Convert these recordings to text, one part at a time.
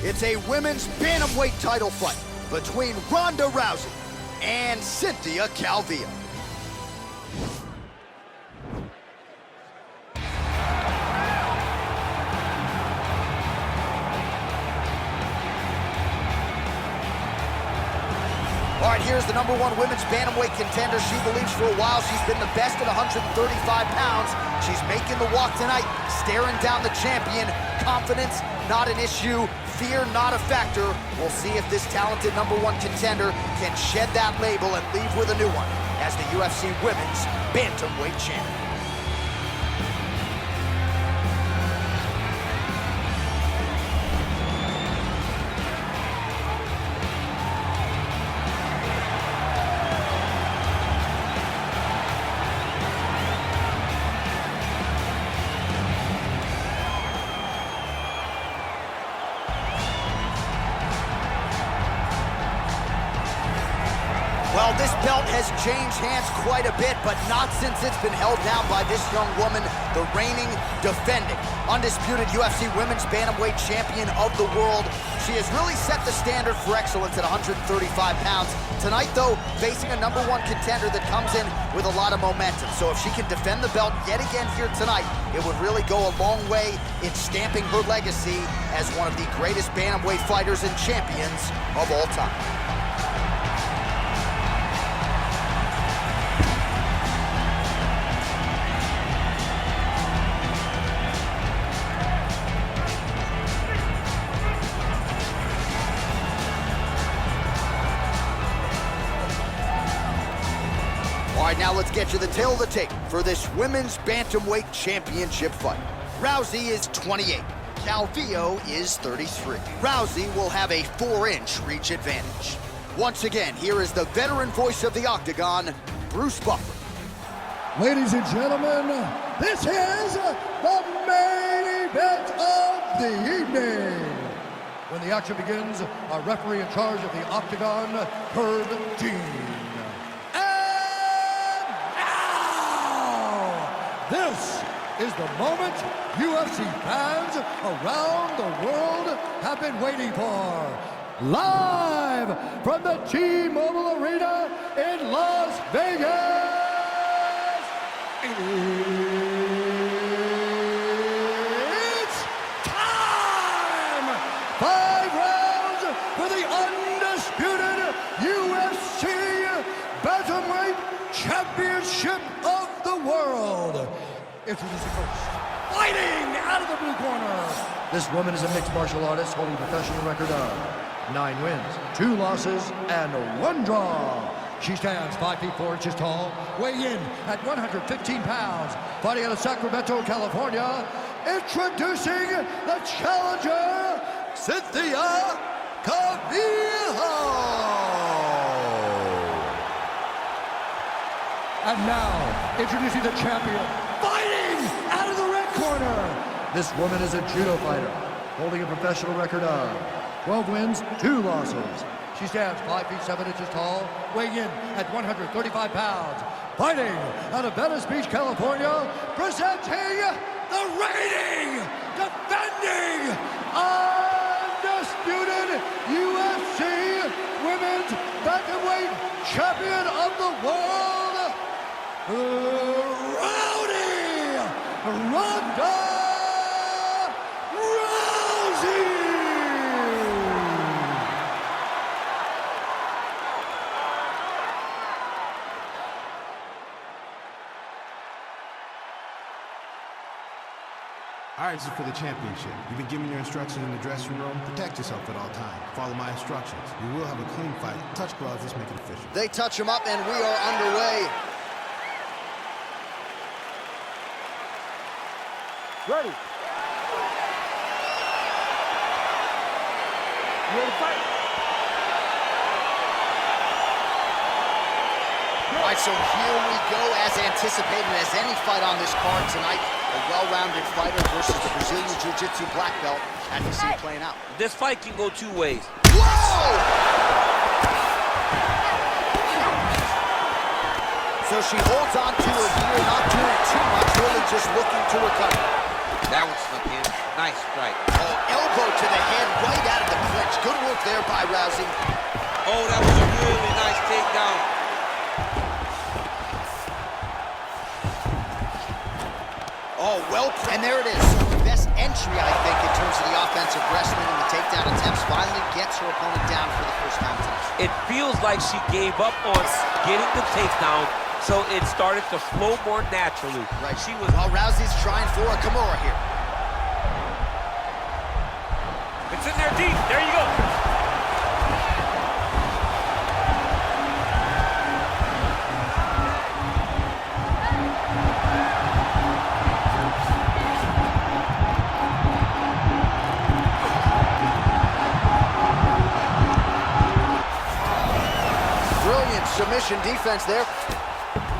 It's a women's bantamweight title fight between Ronda Rousey and Cynthia Calvillo. All right, here's the #1 women's bantamweight contender. She believes for a while she's been the best at 135 pounds. She's making the walk tonight, staring down the champion. Confidence, not an issue. Fear, not a factor. We'll see if this talented #1 contender can shed that label and leave with a new one as the UFC Women's Bantamweight Champion. Well, this belt has changed hands quite a bit, but not since it's been held down by this young woman, the reigning, defending, undisputed UFC Women's Bantamweight Champion of the world. She has really set the standard for excellence at 135 pounds. Tonight, though, facing a #1 contender that comes in with a lot of momentum. So if she can defend the belt yet again here tonight, it would really go a long way in stamping her legacy as one of the greatest bantamweight fighters and champions of all time. All right, now let's get you the tail of the tape for this Women's Bantamweight Championship fight. Rousey is 28. Calvillo is 33. Rousey will have a 4-inch reach advantage. Once again, here is the veteran voice of the Octagon, Bruce Buffer. Ladies and gentlemen, this is the main event of the evening. When the action begins, our referee in charge of the Octagon, Herb Dean. This is the moment UFC fans around the world have been waiting for. Live from the T-Mobile Arena in Las Vegas, it's time! 5 rounds for the undisputed UFC Bantamweight Championship of the world. Introducing first, fighting out of the blue corner. This woman is a mixed martial artist holding a professional record of 9 wins, 2 losses, and 1 draw. She stands 5 feet 4 inches tall, weighing in at 115 pounds, fighting out of Sacramento, California. Introducing the challenger, Cynthia Calvillo. And now, introducing the champion, fighting out of the red corner. This woman is a judo fighter, holding a professional record of 12 wins, 2 losses. She stands 5 feet 7 inches tall, weighing in at 135 pounds, fighting out of Venice Beach, California, presenting the reigning, defending, undisputed UFC Women's Bantamweight Champion of the world, Rowdy Ronda Rousey. All right, this is for the championship. You've been given your instructions in the dressing room. Protect yourself at all times. Follow my instructions. You will have a clean fight. Touch gloves, let's make it official. They touch him up and we are underway. Ready. You ready to fight? All right, so here we go, as anticipated as any fight on this card tonight. A well-rounded fighter versus the Brazilian Jiu-Jitsu black belt. And you see it playing out. This fight can go 2 ways. Whoa! So she holds on to her gear, not doing too much, really just looking to recover. That one snuck in. Nice strike. Oh, elbow to the head right out of the there by Rousey. Oh, that was a really nice takedown. Oh, well, and there it is. Her best entry, I think, in terms of the offensive wrestling and the takedown attempts, finally gets her opponent down for the first time tonight. It feels like she gave up on getting the takedown, so it started to flow more naturally. Right. Well, Rousey's trying for a Kimura here. It's in there deep. There you go. Brilliant submission defense there.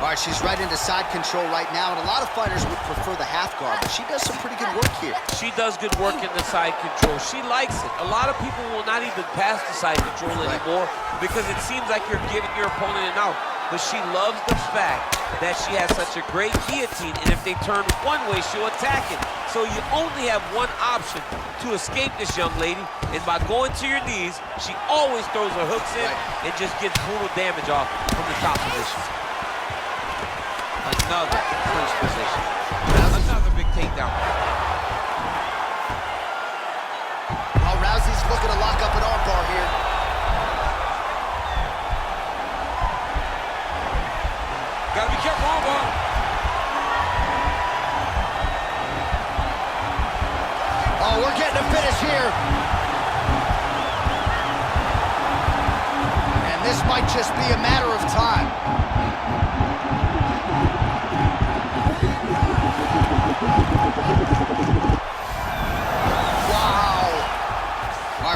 All right, she's right into side control right now, and a lot of fighters would prefer the half guard, but she does some pretty good work here. She does good work in the side control. She likes it. A lot of people will not even pass the side control anymore because it seems like you're giving your opponent an out. But she loves the fact that she has such a great guillotine, and if they turn one way, she'll attack it. So you only have one option to escape this young lady, and by going to your knees, she always throws her hooks in and just gets brutal damage off from the top position. Another clinch position. Another big takedown. Well, Rousey's looking to lock up an armbar here. Gotta be careful, armbar. Oh, we're getting a finish here. And this might just be a matter of time.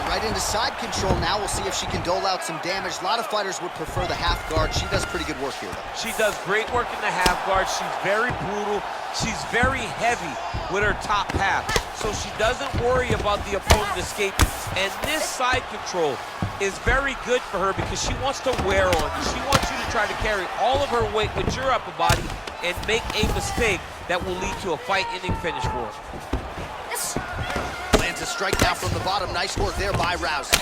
Right into side control now. We'll see if she can dole out some damage. A lot of fighters would prefer the half guard. She does pretty good work here, though. She does great work in the half guard. She's very brutal. She's very heavy with her top half. So she doesn't worry about the opponent escaping. And this side control is very good for her because she wants to wear on you. She wants you to try to carry all of her weight with your upper body and make a mistake that will lead to a fight-ending finish for her. A strike now from the bottom. Nice work there by Rousey.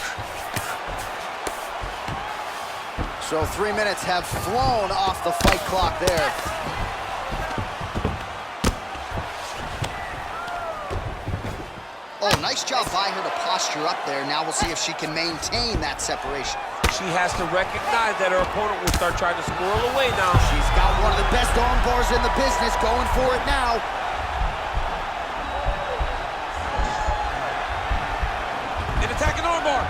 So 3 minutes have flown off the fight clock there. Oh, nice job by her to posture up there. Now we'll see if she can maintain that separation. She has to recognize that her opponent will start trying to squirrel away now. She's got one of the best arm bars in the business, going for it now. Attacking armbar.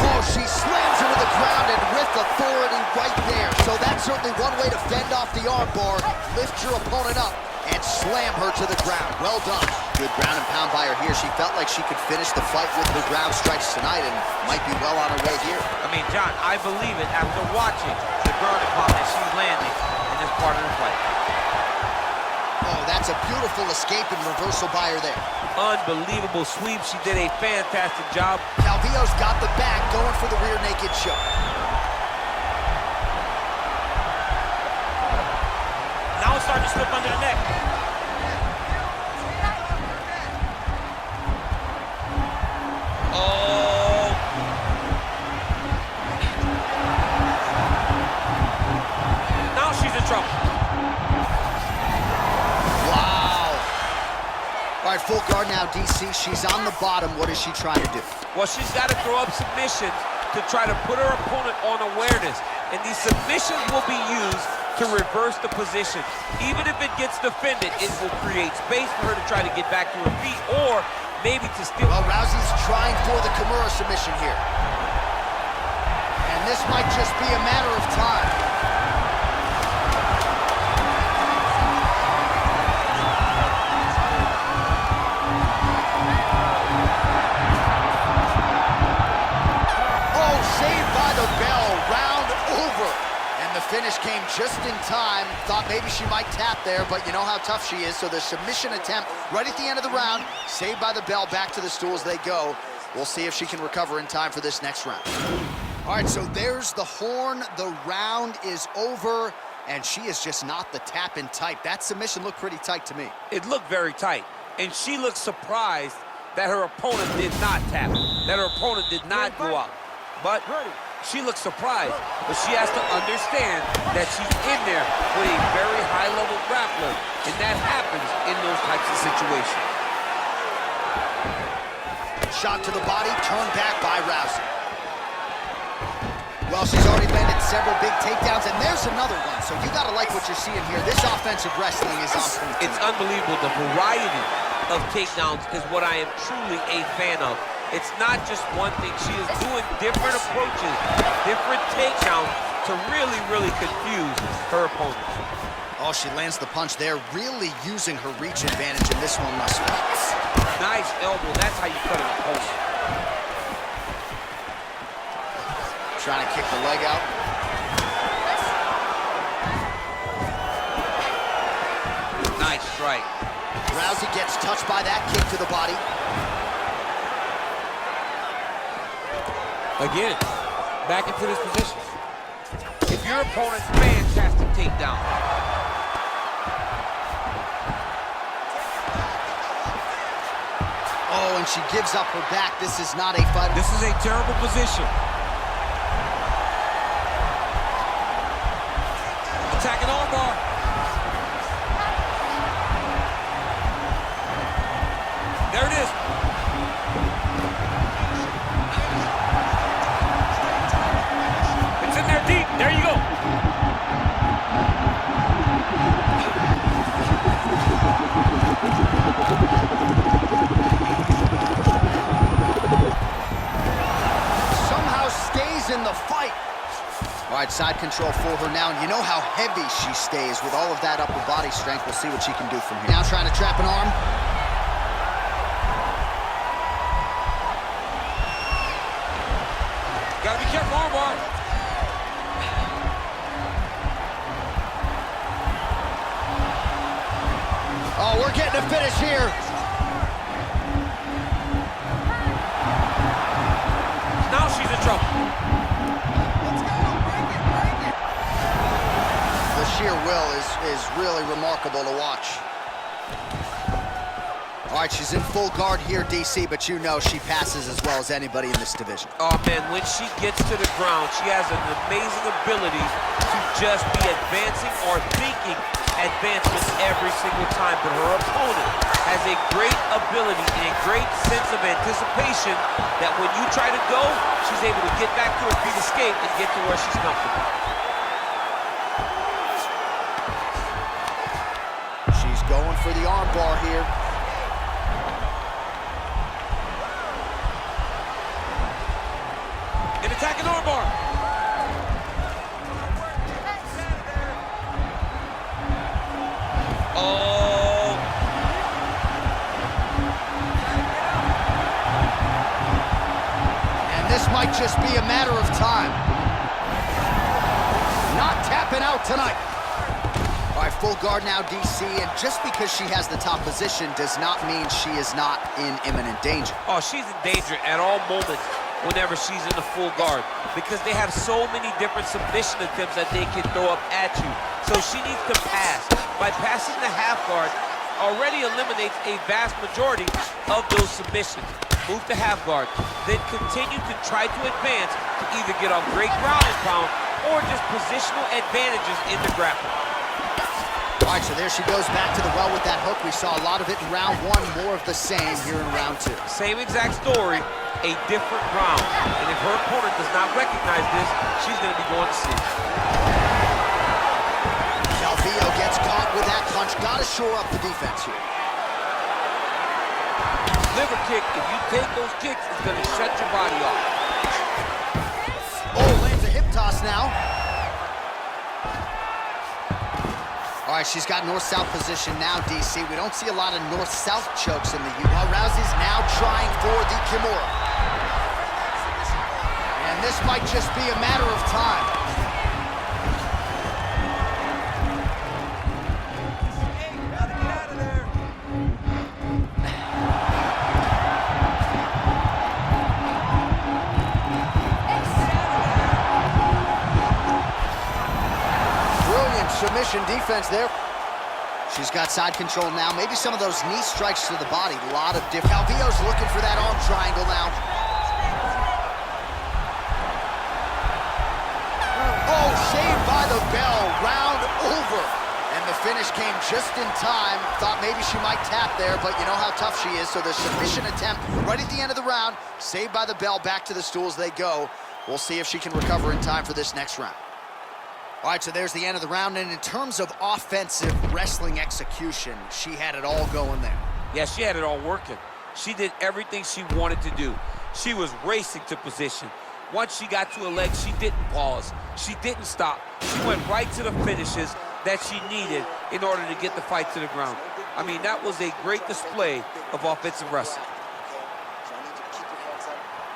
Oh, she slams her to the ground and with authority right there. So that's certainly one way to fend off the armbar. Lift your opponent up and slam her to the ground. Well done. Good ground and pound by her here. She felt like she could finish the fight with the ground strikes tonight and might be well on her way here. I mean, John, I believe it after watching the ground and pound that she's landing in this part of the fight. Oh, that's a beautiful escape and reversal by her there. Unbelievable sweep. She did a fantastic job. Calvillo's got the back, going for the rear naked choke. Now it's starting to slip under the neck. Oh. Now she's in trouble. All right, full guard now, DC. She's on the bottom. What is she trying to do? Well, she's got to throw up submissions to try to put her opponent on awareness. And these submissions will be used to reverse the position. Even if it gets defended, it will create space for her to try to get back to her feet or maybe to steal. Well, Rousey's trying for the Kimura submission here. And this might just be a matter of time. Finish came just in time. Thought maybe she might tap there, but you know how tough she is. So the submission attempt right at the end of the round, saved by the bell. Back to the stools they go. We'll see if she can recover in time for this next round. All right, so there's the horn. The round is over, and she is just not the tap-in type. That submission looked pretty tight to me. It looked very tight. and she looked surprised that her opponent did not tap, that her opponent did not go out. But she looks surprised, but she has to understand that she's in there with a very high-level grappler, and that happens in those types of situations. Shot to the body, turned back by Rousey. Well, she's already landed several big takedowns, and there's another one. So you gotta like what you're seeing here. This offensive wrestling is on point. It's unbelievable. The variety of takedowns is what I am truly a fan of. It's not just one thing. She is doing different approaches, different takedowns to really, really confuse her opponent. Oh, she lands the punch there, really using her reach advantage in this one thus far. Nice elbow. That's how you cut an opponent. Trying to kick the leg out. Nice strike. Rousey gets touched by that kick to the body. Again, back into this position. If your opponent's fantastic takedown. Oh, and she gives up her back. This is not a fight. This is a terrible position. Attacking armbar. There it is. It's in there deep. There you go. Somehow stays in the fight. All right, side control for her now, and you know how heavy she stays with all of that upper body strength. We'll see what she can do from here. Now trying to trap an arm. Gotta be careful, armbar. Oh, we're getting a finish here. Now she's in trouble. The sheer will is really remarkable to watch. All right, she's in full guard here, DC, but you know she passes as well as anybody in this division. Oh, man, when she gets to the ground, she has an amazing ability to just be advancing or thinking advancements every single time. But her opponent has a great ability and a great sense of anticipation that when you try to go, she's able to get back to her feet, escape, and get to where she's comfortable. She's going for the arm bar here. An attacking armbar. Oh. And this might just be a matter of time. Not tapping out tonight. All right, full guard now, DC, and just because she has the top position does not mean she is not in imminent danger. Oh, she's in danger at all moments whenever she's in the full guard because they have so many different submission attempts that they can throw up at you. So she needs to pass. By passing the half guard, already eliminates a vast majority of those submissions. Move to half guard, then continue to try to advance to either get off great ground and pound or just positional advantages in the grappling. All right, so there she goes back to the well with that hook. We saw a lot of it in round one, more of the same here in round two. Same exact story, a different round. And if her opponent does not recognize this, she's going to be going to sleep. Calvillo gets caught with that punch. Got to shore up the defense here. Liver kick, if you take those kicks, it's going to shut your body off. Oh, lands a hip toss now. All right, she's got north-south position now, DC. We don't see a lot of north-south chokes in the U. Well, Rousey's now trying for the Kimura. And this might just be a matter of time. Brilliant submission defense there. She's got side control now. Maybe some of those knee strikes to the body. A lot of different. Calvillo's looking for that arm triangle now. Oh, saved by the bell. Round over. And the finish came just in time. Thought maybe she might tap there, but you know how tough she is. So the submission attempt right at the end of the round. Saved by the bell. Back to the stools they go. We'll see if she can recover in time for this next round. All right, so there's the end of the round. And in terms of offensive wrestling execution, she had it all going there. Yeah, she had it all working. She did everything she wanted to do. She was racing to position. Once she got to her leg, she didn't pause. She didn't stop. She went right to the finishes that she needed in order to get the fight to the ground. I mean, that was a great display of offensive wrestling.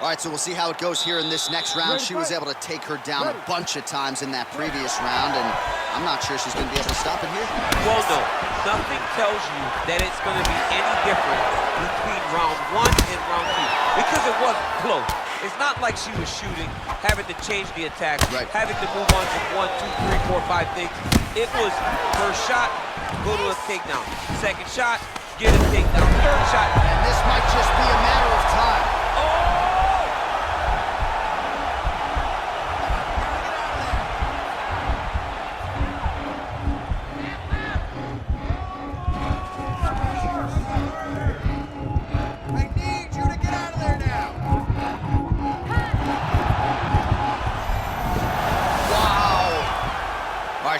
All right, so we'll see how it goes here in this next round. She was able to take her down a bunch of times in that previous round, and I'm not sure she's going to be able to stop it here. Well, no. Nothing tells you that it's going to be any different between round 1 and round 2, because it wasn't close. It's not like she was shooting, having to change the attack, having to move on to 1, 2, 3, 4, 5 things. It was first shot, go to a takedown. Second shot, get a takedown. Third shot. And this might just be a matter of time.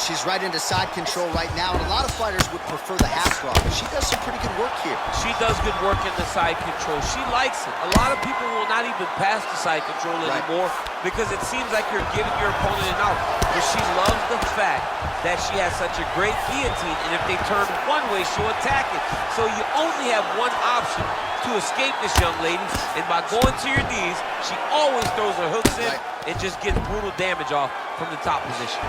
She's right into side control right now, and a lot of fighters would prefer the half guard, but she does some pretty good work here. She does good work in the side control. She likes it. A lot of people will not even pass the side control anymore because it seems like you're giving your opponent an out. But she loves the fact that she has such a great guillotine, and if they turn one way, she'll attack it. So you only have one option to escape this young lady, and by going to your knees, she always throws her hooks in and just gets brutal damage off from the top position.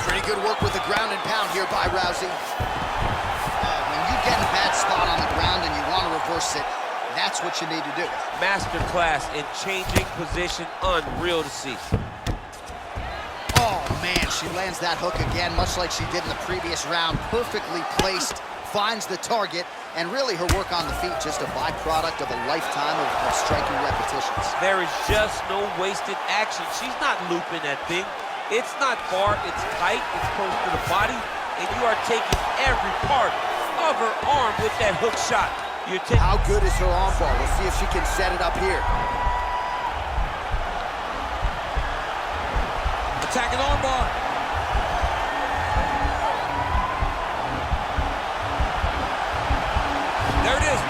Pretty good work with the ground and pound here by Rousey. When you get in a bad spot on the ground and you want to reverse it, that's what you need to do. Master class in changing position, unreal to see. Oh, man, she lands that hook again, much like she did in the previous round. Perfectly placed, finds the target, and really her work on the feet, just a byproduct of a lifetime of striking repetitions. There is just no wasted action. She's not looping that thing. It's not far, it's tight, it's close to the body, and you are taking every part of her arm with that hook shot. How good is her arm bar? We'll see if she can set it up here. Attacking arm bar. There it is.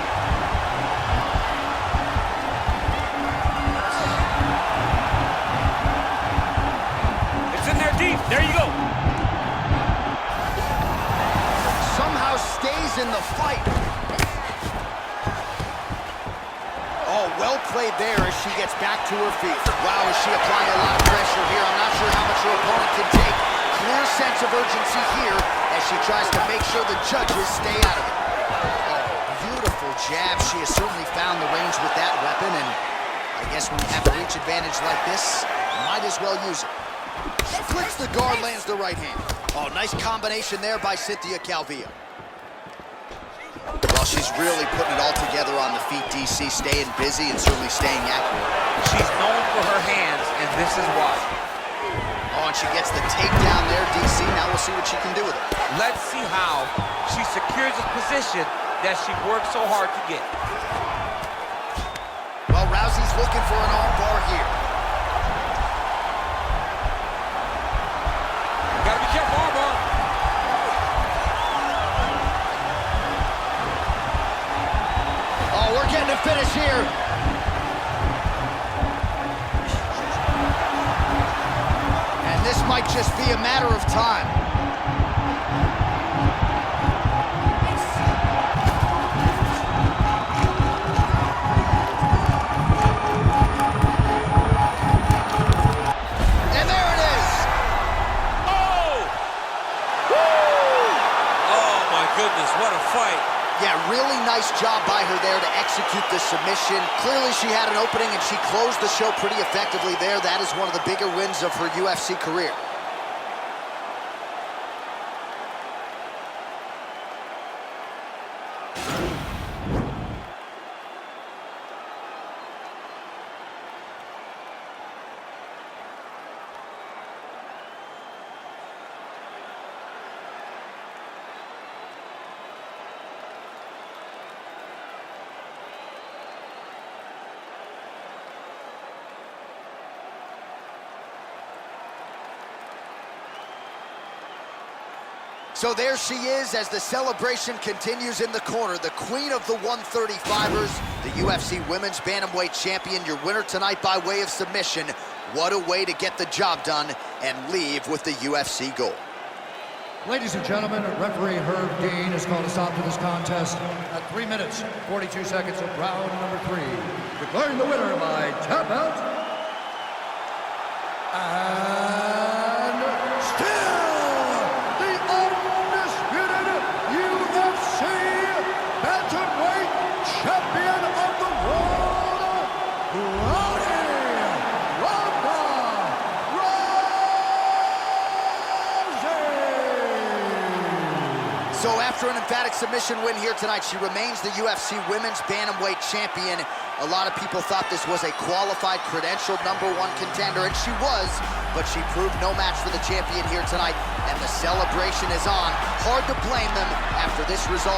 Deep. There you go. Somehow stays in the fight. Oh, well played there as she gets back to her feet. Wow, is she applying a lot of pressure here? I'm not sure how much her opponent can take. Clear sense of urgency here as she tries to make sure the judges stay out of it. Oh, beautiful jab. She has certainly found the range with that weapon, and I guess when you have a reach advantage like this, might as well use it. Flicks the guard, lands the right hand. Oh, nice combination there by Cynthia Calvillo. Well, she's really putting it all together on the feet, DC, staying busy and certainly staying accurate. She's known for her hands, and this is why. Oh, and she gets the takedown there, DC. Now we'll see what she can do with it. Let's see how she secures a position that she worked so hard to get. Well, Rousey's looking for an arm bar here. Gotta be careful, arm bar. Oh, we're getting a finish here. And this might just be a matter of time. What a fight. Yeah, really nice job by her there to execute the submission. Clearly she had an opening and she closed the show pretty effectively there. That is one of the bigger wins of her UFC career. So there she is as the celebration continues in the corner. The queen of the 135ers, the UFC Women's Bantamweight Champion, your winner tonight by way of submission. What a way to get the job done and leave with the UFC gold. Ladies and gentlemen, referee Herb Dean has called a stop to this contest at 3 minutes, 42 seconds of round number 3. Declaring the winner by tap out. And still the undisputed UFC Bantamweight Champion of the world, Ronda Rousey. So after an emphatic submission win here tonight, she remains the UFC Women's Bantamweight Champion. A lot of people thought this was a qualified, credentialed #1 contender, and she was, but she proved no match for the champion here tonight, and the celebration is on. Hard to blame them after this result.